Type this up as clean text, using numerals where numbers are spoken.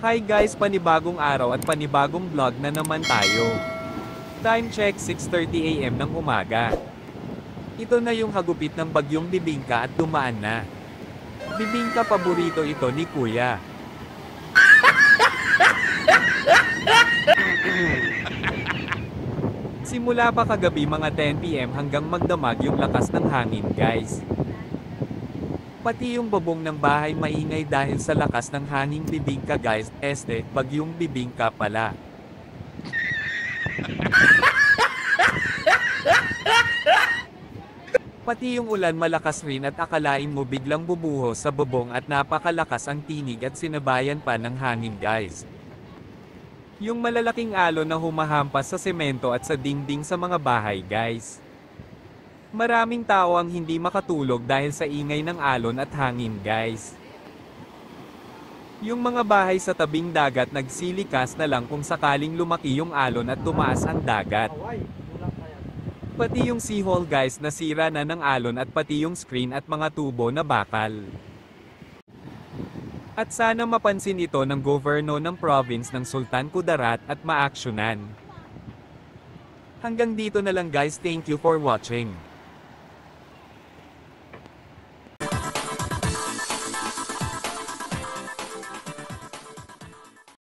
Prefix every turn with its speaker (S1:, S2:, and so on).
S1: Hi guys, panibagong araw at panibagong vlog na naman tayo. Time check 6:30 AM ng umaga. Ito na yung hagupit ng bagyong Bibingka at dumaan na. Bibingka paborito ito ni Kuya. Simula pa kagabi mga 10 PM hanggang magdamag yung lakas ng hangin guys. Pati yung bubong ng bahay maingay dahil sa lakas ng hanging bibingka guys, bagyong bibingka pala. Pati yung ulan malakas rin at akalain mo biglang bubuhos sa bubong at napakalakas ang tinig at sinabayan pa ng hangin guys. Yung malalaking alon na humahampas sa semento at sa dingding sa mga bahay guys. Maraming tao ang hindi makatulog dahil sa ingay ng alon at hangin guys. Yung mga bahay sa tabing dagat nagsilikas na lang kung sakaling lumaki yung alon at tumaas ang dagat. Pati yung seahole guys nasira na ng alon at pati yung screen at mga tubo na bakal. At sana mapansin ito ng gobyerno ng province ng Sultan Kudarat at maaksyonan. Hanggang dito na lang guys, thank you for watching.